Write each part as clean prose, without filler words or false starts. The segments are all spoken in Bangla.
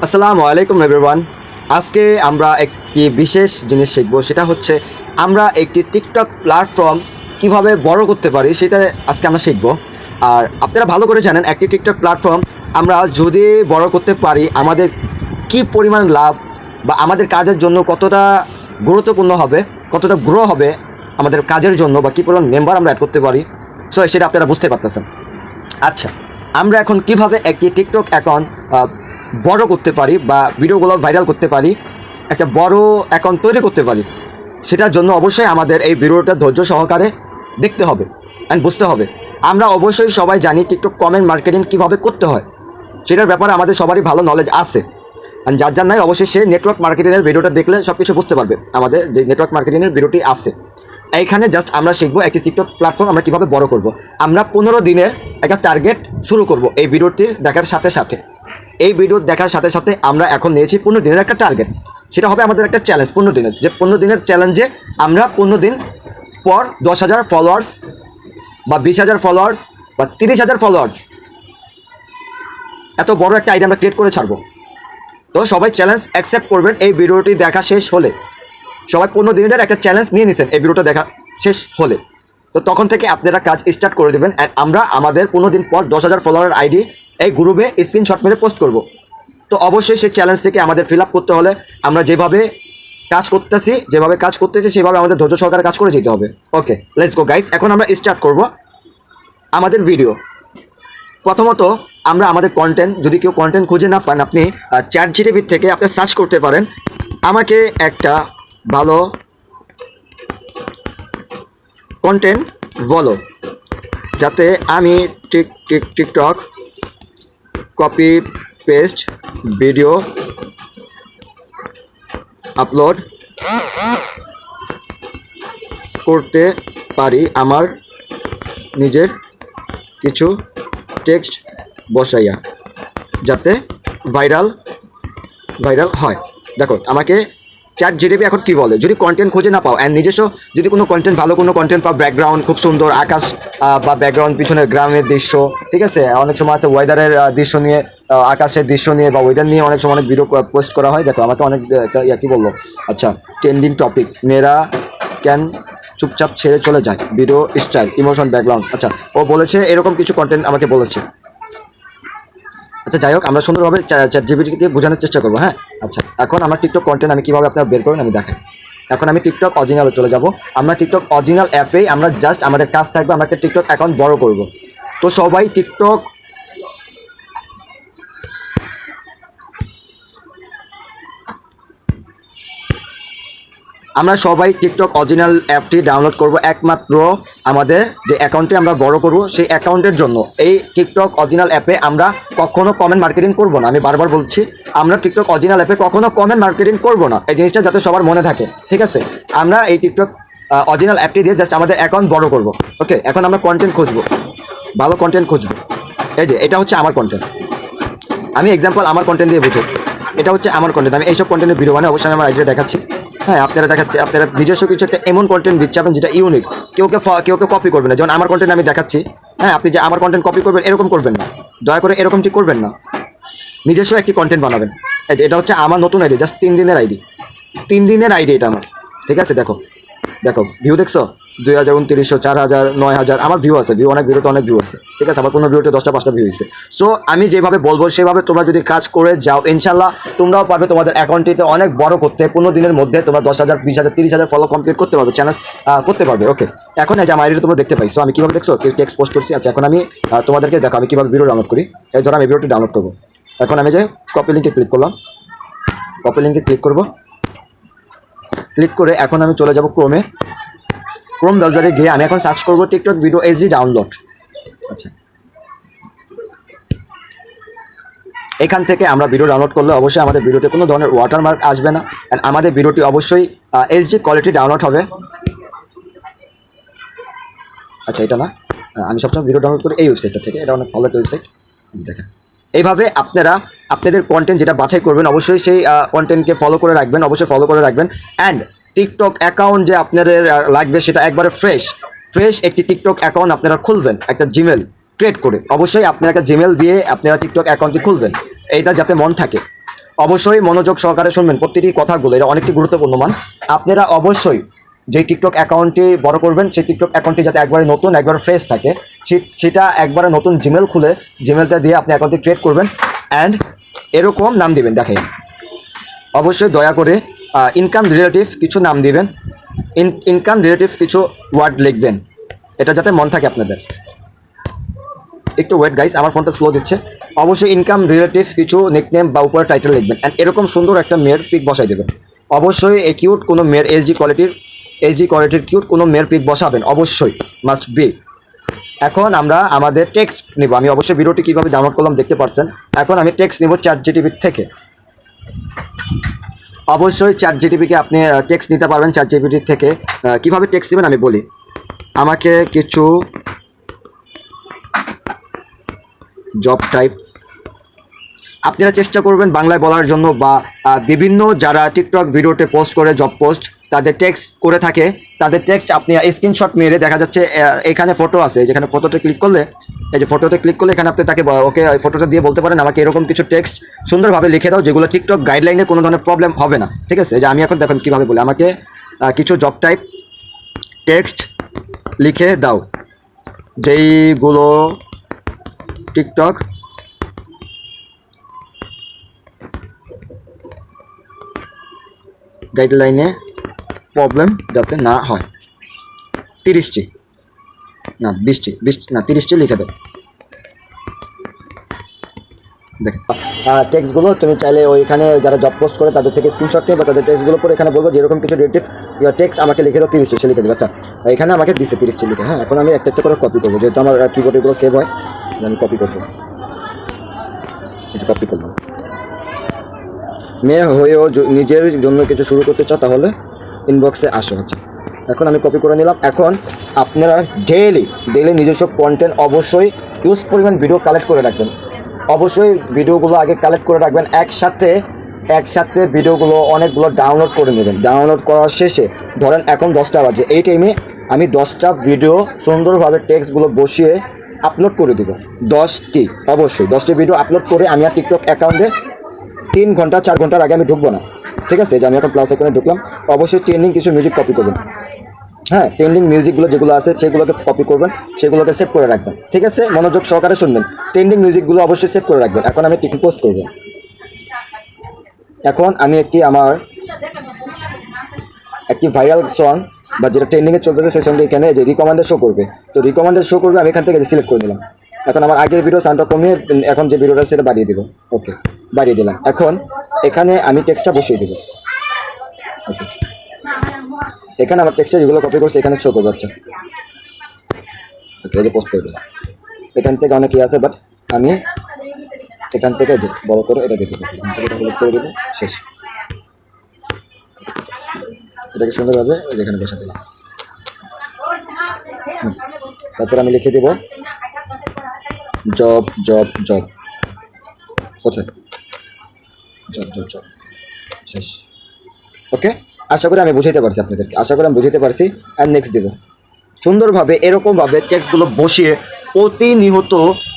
আসসালামু আলাইকুম এভরিওয়ান। আজকে আমরা একটি বিশেষ জিনিস শিখব, সেটা হচ্ছে আমরা একটি টিকটক প্ল্যাটফর্ম কিভাবে বড় করতে পারি সেটা আজকে আমরা শিখব। আর আপনারা ভালো করে জানেন একটি টিকটক প্ল্যাটফর্ম আমরা যদি বড় করতে পারি আমাদের কি পরিমাণ লাভ বা আমাদের কাজের জন্য কতটা গুরুত্বপূর্ণ হবে, কতটা গ্রো হবে আমাদের কাজের জন্য, বা কী পরিমাণ মেম্বার আমরা অ্যাড করতে পারি। সো সেটা আপনারা বুঝতে পারতেছেন। আচ্ছা, আমরা এখন কিভাবে একটি টিকটক অ্যাকাউন্ট বড় করতে পারি বা ভিডিওগুলো ভাইরাল করতে পারি, একটা বড় অ্যাকাউন্ট তৈরি করতে পারি, সেটার জন্য অবশ্যই আমাদের এই ভিডিওটা ধৈর্য সহকারে দেখতে হবে অ্যান্ড বুঝতে হবে। আমরা অবশ্যই সবাই জানি টিকটক কমেন্ট মার্কেটিং কীভাবে করতে হয়, সেটার ব্যাপারে আমাদের সবারই ভালো নলেজ আছে। অ্যান্ড যার যার নাই অবশ্যই সে নেটওয়ার্ক মার্কেটিংয়ের ভিডিওটা দেখলে সব কিছু বুঝতে পারবে। আমাদের যে নেটওয়ার্ক মার্কেটিংয়ের ভিডিওটি আছে, এইখানে জাস্ট আমরা শিখবো একটি টিকটক প্ল্যাটফর্ম আমরা কীভাবে বড় করব। আমরা 15 দিনের একটা টার্গেট শুরু করব এই ভিডিওটি দেখার সাথে সাথে। এই ভিডিও দেখার সাথে সাথে আমরা এখন নিয়েছি 15 দিনের একটা টার্গেট। সেটা হবে আমাদের একটা চ্যালেঞ্জ 15 দিনের, যে 15 দিনের চ্যালেঞ্জে আমরা 15 দিন পর 10,000 ফলোয়ার্স বা 20,000 ফলোয়ার্স বা 30,000 ফলোয়ার্স, এত বড় একটা আইডিয়া আমরা ক্রিয়েট করে ছাড়বো। তো সবাই চ্যালেঞ্জ অ্যাকসেপ্ট করবেন এই ভিডিওটি দেখা শেষ হলে। সবাই 15 দিনের একটা চ্যালেঞ্জ নিয়ে নিছেন এই ভিডিওটা দেখা শেষ হলে, তো তখন থেকে আপনারা কাজ স্টার্ট করে দেবেন। অ্যান্ড আমরা আমাদের 15 দিন পর 10,000 ফলোয়ারের আইডি এই গ্রুপে স্ক্রিনশট মেরে পোস্ট করব। তো অবশ্যই সেই চ্যালেঞ্জ থেকে আমাদের ফিল আপ করতে হলে আমরা যেভাবে কাজ করতেছি সেভাবে আমাদের ধৈর্য সহকারে কাজ করে যেতে হবে। ওকে, লেটস গো গাইস। এখন আমরা স্টার্ট করব আমাদের ভিডিও। প্রথমত আমরা আমাদের কন্টেন্ট, যদি কেউ কন্টেন্ট খুঁজে না পান, আপনি চ্যাট জিটিপি থেকে আপনি সার্চ করতে পারেন আমাকে একটা ভালো কন্টেন্ট বলো, যাতে আমি TikTok copy paste video upload করতে পারি, আমার নিজের কিছু টেক্সট বসাইয়া, যাতে ভাইরাল হয়। দেখো আমাকে চ্যাট জিটিপি এখন কী বলে, যদি কন্টেন্ট খুঁজে না পাও অ্যান্ড নিজস্ব যদি কোনো কন্টেন্ট, ভালো কোনো কন্টেন্ট পাও, ব্যাকগ্রাউন্ড খুব সুন্দর, আকাশ বা ব্যাকগ্রাউন্ড পিছনে গ্রামের দৃশ্য, ঠিক আছে, অনেক সময় আছে ওয়েদারের দৃশ্য নিয়ে, আকাশের দৃশ্য নিয়ে বা ওয়েদার নিয়ে অনেক সময় অনেক ভিডিও পোস্ট করা হয়। দেখো আমাকে অনেক কী বললো, আচ্ছা, ট্রেন্ডিং টপিক মেয়েরা ক্যান চুপচাপ ছেড়ে চলে যায়, ভিডিও স্টাইল, ইমোশন, ব্যাকগ্রাউন্ড। আচ্ছা, ও বলেছে এরকম কিছু কন্টেন্ট আমাকে বলেছে। আচ্ছা, যাই হোক, আমরা সুন্দরভাবে চ্যাট জিপিটিকে বোঝানোর চেষ্টা করবো। হ্যাঁ, আচ্ছা, এখন আমার টিকটক কন্টেন্ট আমি কীভাবে আপনারা বের করবেন আমি দেখাই। এখন আমি টিকটক অরিজিনালে চলে যাব। আমরা টিকটক অরিজিনাল অ্যাপেই আমরা জাস্ট আমাদের কাজ থাকবে আমরা একটা টিকটক অ্যাকাউন্ট বড় করব। তো সবাই টিকটক অরিজিনাল অ্যাপটি ডাউনলোড করব একমাত্র আমাদের যে অ্যাকাউন্টে আমরা বড় করব সেই অ্যাকাউন্টের জন্য। এই টিকটক অরিজিনাল অ্যাপে আমরা কখনো কমেন্ট মার্কেটিং করব না। আমি বারবার বলছি, আমরা টিকটক অরিজিনাল অ্যাপে কখনো কমেন্ট মার্কেটিং করব না। এই জিনিসটা যাতে সবার মনে থাকে, ঠিক আছে। আমরা এই টিকটক অরিজিনাল অ্যাপটি দিয়ে জাস্ট আমাদের অ্যাকাউন্ট বড় করব। ওকে, এখন আমরা কন্টেন্ট খুঁজবো, ভালো কন্টেন্ট খুঁজবো। এই যে এটা হচ্ছে আমার কন্টেন্ট, আমি এক্সাম্পল আমার কন্টেন্ট দিয়ে বুঝো, এটা হচ্ছে আমার কন্টেন্ট। আমি এইসব কন্টেন্টের ভিডিও বানাই, অবশ্যই আমি আমার আইডিয়া দেখাচ্ছি। হ্যাঁ, আপনারা দেখাচ্ছে, আপনারা নিজস্ব কিছু একটা এমন কন্টেন্ট বিচ্ছাবেন যেটা ইউনিক, কেউ কপি করবে না। যেমন আমার কন্টেন্ট আমি দেখাচ্ছি, হ্যাঁ, আপনি যে আমার কন্টেন্ট কপি করবেন এরকম করবেন না, দয়া করে এরকমটি করবেন না। নিজস্ব একটি কন্টেন্ট বানাবেন। এই যে এটা হচ্ছে আমার নতুন আইডি, জাস্ট 3 দিনের আইডি, 3 দিনের আইডি এটা আমার, ঠিক আছে। দেখো ভিউ দেখছো, 2,000, 2900, 4,000, 9,000 আমার ভিউ আছে। অনেক ভিডিওতে অনেক ভিউ আছে, ঠিক আছে। আবার কোনো ভিডিওতে 10টা 5টা ভিউ হয়েছে। সো আমি যেভাবে বলবো সেভাবে তোমরা যদি কাজ করে যাও, ইনশাল্লাহ তোমরাও পারবে তোমাদের অ্যাকাউন্টটিতে অনেক বড় করতে। 15 দিনের মধ্যে তোমরা 10,000, 20,000, 30,000 ফলো কমপ্লিট করতে পারবে, চ্যালেঞ্জ করতে পারবে। ওকে, এখন এই যে আমার আইডিটা তোমরা দেখতে পাইছো, আমি কীভাবে দেখছো টেক্সট পোস্ট করছি। আচ্ছা, এখন আমি তোমাদেরকে দেখো আমি কীভাবে ভিডিও ডাউনলোড করি। এই ধরো আমি ভিডিওটি ডাউনলোড করবো। এখন আমি যে কপি লিঙ্কে ক্লিক করলাম, কপি লিঙ্কে ক্লিক করবো। ক্লিক করে এখন আমি চলে যাব ক্রোম ব্রাউজারে গিয়ে আমি এখন সার্চ করবো টিকটক ভিডিও এইচডি ডাউনলোড। আচ্ছা, এখান থেকে আমরা ভিডিও ডাউনলোড করলে অবশ্যই আমাদের ভিডিওতে কোনো ধরনের ওয়াটারমার্ক আসবে না, অ্যান্ড আমাদের ভিডিওটি অবশ্যই এইচডি কোয়ালিটি ডাউনলোড হবে। আচ্ছা, এটা না, আমি সবসময় ভিডিও ডাউনলোড করি এই ওয়েবসাইটটা থেকে, এটা অনেক ভালো একটা ওয়েবসাইট। দেখেন, এইভাবে আপনারা আপনাদের কন্টেন্ট যেটা বাছাই করবেন অবশ্যই সেই কন্টেন্টকে ফলো করে রাখবেন, অবশ্যই ফলো করে রাখবেন। অ্যান্ড টিকটক অ্যাকাউন্ট যে আপনাদের লাগবে সেটা একবারে ফ্রেশ একটি টিকটক অ্যাকাউন্ট আপনারা খুলবেন, একটা জিমেল ক্রিয়েট করে। অবশ্যই আপনারা একটা জিমেল দিয়ে আপনারা টিকটক অ্যাকাউন্টটি খুলবেন। এইটা যাতে মন থাকে। অবশ্যই মনোযোগ সহকারে শুনবেন প্রতিটি কথাগুলো, এটা অনেকটি গুরুত্বপূর্ণ মান। আপনারা অবশ্যই যে টিকটক অ্যাকাউন্টটি বড় করবেন সেই টিকটক অ্যাকাউন্টটি যাতে একবারে নতুন একবারে ফ্রেশ থাকে, সেটা একবারে নতুন জিমেল খুলে জিমেলটা দিয়ে আপনি অ্যাকাউন্টটি ক্রিয়েট করবেন অ্যান্ড এরকম নাম দিবেন। দেখেন অবশ্যই দয়া করে ইনকাম রিলেটিভ কিছু নাম দিবেন, ইনকাম রিলেটিভ কিছু ওয়ার্ড লিখবেন, এটা যাতে মন থাকে আপনাদের। একটু ওয়েট গাইস, আমার ফোনটা স্লো দিচ্ছে। অবশ্যই ইনকাম রিলেটিভ কিছু নিকনেম বা উপরে টাইটেল লিখবেন অ্যান্ড এরকম সুন্দর একটা মেয়ের পিক বসাই দেবেন। অবশ্যই এই কিউট কোনো মেয়ের এইচডি কোয়ালিটির কিউট কোনো মেয়ের পিক বসাবেন, অবশ্যই মাস্ট বি। এখন আমরা আমাদের টেক্সট নিব। আমি অবশ্যই ভিডিওটি কীভাবে ডাউনলোড করলাম দেখতে পাচ্ছেন। এখন আমি টেক্সট নিব ChatGPT থেকে। অবশ্যই ChatGPT-কে আপনি টেক্সট নিতে পারবেন ChatGPT থেকে। কীভাবে টেক্সট নেবেন আমি বলি। আমাকে কিছু জব টাইপ, আপনারা চেষ্টা করবেন বাংলায় বলার জন্য, বা বিভিন্ন যারা টিকটক ভিডিওতে পোস্ট করে জব পোস্ট তাদের টেক্সট করে থাকে, তাদের টেক্সট আপনি স্ক্রিনশট মেরে, দেখা যাচ্ছে এখানে ফটো আছে, যেখানে ফটোতে ক্লিক করলে, এই যে ফটোতে ক্লিক করলে এখানে আপনি তাকে ওকে ফটোটা দিয়ে বলতে পারেন আমাকে এরকম কিছু টেক্সট সুন্দরভাবে লিখে দাও যেগুলো টিকটক গাইডলাইনে কোনো ধরনের প্রবলেম হবে না। ঠিক আছে, যে আমি এখন দেখুন কীভাবে বলি, আমাকে কিছু জব টাইপ টেক্সট লিখে দাও যেইগুলো টিকটক গাইডলাইনে প্রবলেম যাতে না হয়। 30টি না 20টি 30টি লিখে দাও। দেখেন টেক্সটগুলো তুমি চাইলে ওইখানে যারা জব পোস্ট করে তাদের থেকে স্ক্রিনশট নিয়ে বা তাদের টেক্সটগুলো পরে এখানে বলবো যে এরকম কিছু রিলেটিভ টেক্সট আমাকে লিখে দাও 30টি, সে লিখে দেবে। আচ্ছা এখানে আমাকে দিচ্ছে 30টি লিখে। হ্যাঁ, এখন আমি একটা একটা করে কপি করবো, যেহেতু আমার কিবোর্ডগুলো সেভ হয়, আমি কপি করবো। এটা কপি করলাম। মেয়ে হয়েও নিজের জন্য কিছু শুরু করতে চাও তাহলে ইনবক্সে আসো। আচ্ছা এখন আমি কপি করে নিলাম। এখন আপনারা ডেইলি নিজস্ব কন্টেন্ট অবশ্যই ইউজ পরিমাণ ভিডিও কালেক্ট করে রাখবেন। অবশ্যই ভিডিওগুলো আগে কালেক্ট করে রাখবেন, একসাথে ভিডিওগুলো অনেকগুলো ডাউনলোড করে নেবেন। ডাউনলোড করার শেষে ধরেন এখন 10টা বাজে, এই টাইমে আমি 10টা ভিডিও সুন্দরভাবে টেক্সটগুলো বসিয়ে আপলোড করে দেবো। 10টি ভিডিও আপলোড করে আমি আর টিকটক অ্যাকাউন্টে 3 ঘন্টা 4 ঘন্টার আগে আমি ঢুকবো না। ঠিক আছে, যে আমি এখন প্লাস আইকনে ঢুকলাম। অবশ্যই ট্রেন্ডিং কিছু মিউজিক কপি করবেন। হ্যাঁ, ট্রেন্ডিং মিউজিকগুলো যেগুলো আছে সেগুলোকে কপি করবেন, সেগুলোকে সেভ করে রাখবেন। ঠিক আছে, মনোযোগ সহকারে শুনবেন। ট্রেন্ডিং মিউজিকগুলো অবশ্যই সেভ করে রাখবেন। এখন আমি টিকটক পোস্ট করব। এখন আমি একটি ভাইরাল সং বা যেটা ট্রেন্ডিংয়ে চলতেছে সেই সঙ্গে এখানে যে রিকমেন্ডেড শো করবে, তো রিকমেন্ডেড শো করবে, আমি এখান থেকে সিলেক্ট করে নিলাম। এখন আমার আগের ভিডিও সাউন্ডটা কমিয়ে এখন যে ভিডিওটা সেটা বাড়িয়ে দেবো। ওকে, বাড়িয়ে দিলাম। এখন এখানে আমি টেক্সটটা বসিয়ে দেবো। ওকে, এখানে আমার টেক্সটে যেগুলো কপি করছে এখানে শো করবে। আচ্ছা ওকে, এই যে পোস্ট করে দিলাম। এখান থেকে অনেক আছে, বাট আমি এখান থেকে যে বড় করে এটা দেখে দেবো, এখান থেকে এটা হলুদ করে দেবো। শেষ, এটাকে সুন্দরভাবে যেখানে বসে দিলাম। তারপর আমি লিখে দেব জব জব জব, কোথায় জব জব জব, শেষ। ওকে, আশা করি আমি বুঝাইতে পারছি আপনাদেরকে, অ্যান্ড নেক্সট দেবো। সুন্দরভাবে এরকমভাবে টেক্সটগুলো বসিয়ে প্রতিনিয়ত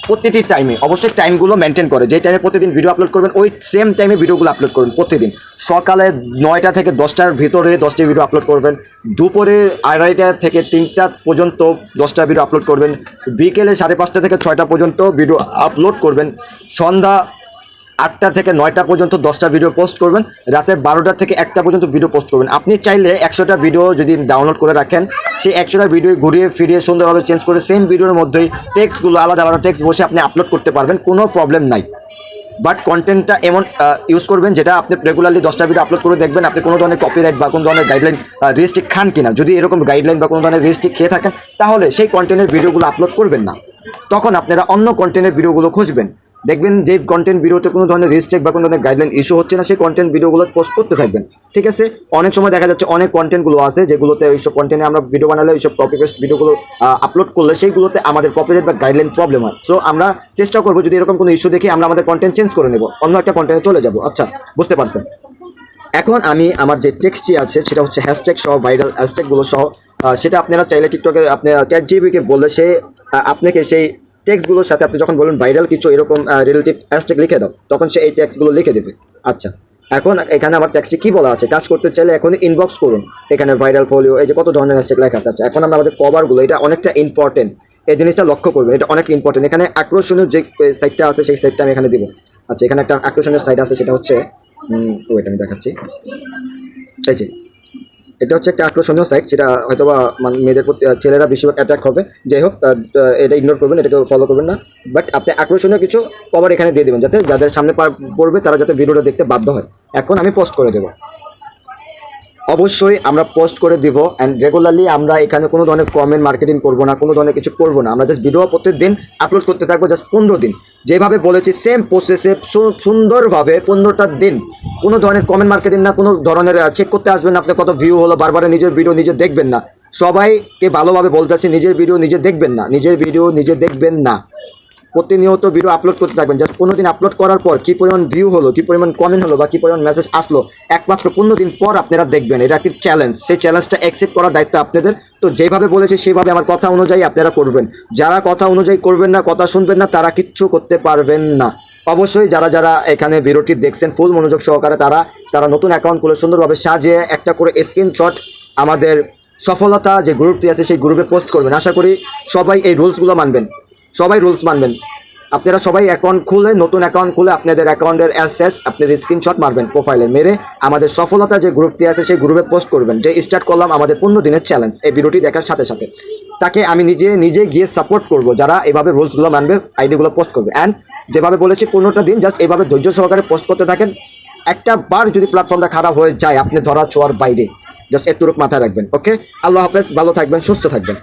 প্রতিটি টাইমে, অবশ্যই টাইমগুলো মেনটেন করে, যে টাইমে প্রতিদিন ভিডিও আপলোড করবেন ওই সেম টাইমে ভিডিওগুলো আপলোড করবেন। প্রতিদিন সকালে 9টা থেকে 10টার ভিতরে 10টি ভিডিও আপলোড করবেন, দুপুরে 2:30 থেকে 3টা পর্যন্ত 10টা ভিডিও আপলোড করবেন, বিকেলে 5:30 থেকে 6টা পর্যন্ত ভিডিও আপলোড করবেন, সন্ধ্যা 8টা থেকে 9টা পর্যন্ত 10টা ভিডিও পোস্ট করবেন, রাতে 12টা থেকে 1টা পর্যন্ত ভিডিও পোস্ট করবেন। আপনি চাইলে 100টা ভিডিও যদি ডাউনলোড করে রাখেন, সেই 100টা ভিডিও ঘুরিয়ে ফিরিয়ে সুন্দরভাবে চেঞ্জ করে সেম ভিডিওর মধ্যেই টেক্সটগুলো আলাদা আলাদা টেক্সট বসে আপনি আপলোড করতে পারবেন, কোনো প্রবলেম নাই। বাট কন্টেন্টটা এমন ইউজ করবেন যেটা আপনি রেগুলারলি 10টা ভিডিও আপলোড করে দেখবেন আপনি কোনো ধরনের কপিরাইট বা কোনো ধরনের গাইডলাইন রেস্ট্রিক্ট খান কিনা। যদি এরকম গাইডলাইন বা কোনো ধরনের রেস্ট্রিক্ট খেয়ে থাকেন তাহলে সেই কন্টেন্টের ভিডিওগুলো আপলোড করবেন না। তখন আপনারা অন্য কন্টেন্টের ভিডিওগুলো খুঁজবেন, দেখবেন যে কন্টেন্ট ভিডিওতে কোনো ধরনের রেস্ট্রিক্ট বা কোনো ধরনের গাইডলাইন ইস্যু হচ্ছে না, সেই কন্টেন্ট ভিডিওগুলো পোস্ট করতে থাকবেন। ঠিক আছে, অনেক সময় দেখা যাচ্ছে অনেক কন্টেন্টগুলো আছে যেগুলোতে এইসব কন্টেন্টে আমরা ভিডিও বানালে এইসব কপি পেস্ট ভিডিওগুলো আপলোড করলে সেইগুলোতে আমাদের কপিরাইট বা গাইডলাইন প্রবলেম হয়। সো আমরা চেষ্টা করবো যদি এরকম কোনো ইস্যু দেখি আমরা আমাদের কন্টেন্ট চেঞ্জ করে নেব, অন্য একটা কন্টেন্টে চলে যাব। আচ্ছা, বুঝতে পারছেন। এখন আমি আমার যে টেক্সটটি আছে সেটা হচ্ছে হ্যাশট্যাগ সহ, ভাইরাল হ্যাশট্যাগুলো সহ, সেটা আপনারা চাইলে টিকটকে আপনি ChatGPT-কে বললে সে আপনাকে সেই টেক্সটগুলোর সাথে আপনি যখন বলেন ভাইরাল কিছু এরকম রিলেটিভ হ্যাশট্যাগ লিখে দাও, তখন সে এই টেক্সটগুলো লিখে দেবে। আচ্ছা, এখন এখানে আমার টেক্সটে কি বলা আছে, কাজ করতে চাইলে এখন ইনবক্স করুন, এখানে ভাইরাল ফলিও, এই যে কত ধরনের হ্যাশট্যাগ লেখা আছে। আচ্ছা, এখন আমরা আমাদের কভারগুলো, এটা অনেকটা ইম্পর্টেন্ট, এই জিনিসটা লক্ষ্য করবেন, এটা অনেক ইম্পর্টেন্ট। এখানে আকর্ষণীয় যে সাইটটা আছে সেই সাইটটা আমি এখানে দিব। আচ্ছা, এখানে একটা আকর্ষণীয় সাইট আছে, সেটা হচ্ছে ওইটা আমি দেখাচ্ছি। এই যে এটা হচ্ছে একটা আকর্ষণীয় সাইট, যেটা হয়তো বা মেয়েদের প্রতি ছেলেরা বেশিরভাগ অ্যাট্রাক্ট হবে। যাই হোক, এটা ইগনোর করবেন, এটাকে ফলো করবেন না, বাট আপনি আকর্ষণীয় কিছু কভার এখানে দিয়ে দেবেন, যাতে যাদের সামনে পড়বে তারা যাতে ভিডিওটা দেখতে বাধ্য হয়। এখন আমি পোস্ট করে দেবো, অবশ্যই আমরা পোস্ট করে দিব। অ্যান্ড রেগুলারলি আমরা এখানে কোনো ধরনের কমেন্ট মার্কেটিং করবো না, কোনো ধরনের কিছু করবো না। আমরা জাস্ট ভিডিও প্রত্যেক দিন আপলোড করতে থাকবো, জাস্ট 15 দিন, যেভাবে বলেছি সেম প্রসেসে সুন্দরভাবে 15টা দিন। কোনো ধরনের কমেন্ট মার্কেটিং না, কোনো ধরনের চেক করতে আসবেন না আপনার কত ভিউ হলো, বারবার নিজের ভিডিও নিজে দেখবেন না। সবাইকে ভালোভাবে বলতেছি, নিজের ভিডিও নিজে দেখবেন না, নিজের ভিডিও নিজে দেখবেন না। প্রতিনিয়ত ভিডিও আপলোড করতে থাকবেন। জাস্ট 15 দিন আপলোড করার পর কী পরিমাণ ভিউ হলো, কী পরিমাণ কমেন্ট হলো বা কী পরিমাণ মেসেজ আসলো, একমাত্র 15 দিন পর আপনারা দেখবেন। এটা একটি চ্যালেঞ্জ, সেই চ্যালেঞ্জটা অ্যাকসেপ্ট করার দায়িত্ব আপনাদের। তো যেভাবে বলেছি সেভাবে আমার কথা অনুযায়ী আপনারা করবেন। যারা কথা অনুযায়ী করবেন না, কথা শুনবেন না, তারা কিচ্ছু করতে পারবেন না। অবশ্যই যারা যারা এখানে ভিডিওটি দেখছেন ফুল মনোযোগ সহকারে, তারা নতুন অ্যাকাউন্ট খুলে সুন্দরভাবে সাজিয়ে একটা করে স্ক্রিনশট আমাদের সফলতা যে গ্রুপটি আছে সেই গ্রুপে পোস্ট করবেন। আশা করি সবাই এই রুলসগুলো মানবেন, সবাই রুলস মানবেন। আপনারা সবাই অ্যাকাউন্ট খুলে, নতুন অ্যাকাউন্ট খুলে আপনাদের অ্যাকাউন্টের অ্যাসেস আপনাদের স্ক্রিনশট মারবেন প্রোফাইলে মেরে আমাদের সফলতা যে গ্রুপটি আছে সেই গ্রুপে পোস্ট করবেন, যে স্টার্ট করলাম আমাদের 15 দিনের চ্যালেঞ্জ। এই ভিডিওটি দেখার সাথে সাথে তাকে আমি নিজে গিয়ে সাপোর্ট করব, যারা এভাবে রুলসগুলো মানবে, আইডিগুলো পোস্ট করবে। অ্যান্ড যেভাবে বলেছি 15টা দিন জাস্ট এভাবে ধৈর্য সহকারে পোস্ট করতে থাকেন। একটা বার যদি প্ল্যাটফর্মটা খারাপ হয়ে যায়, আপনি ধরা ছোঁয়ার বাইরে, জাস্ট এতটুকু মাথায় রাখবেন। ওকে, আল্লাহ হাফেজ, ভালো থাকবেন, সুস্থ থাকবেন।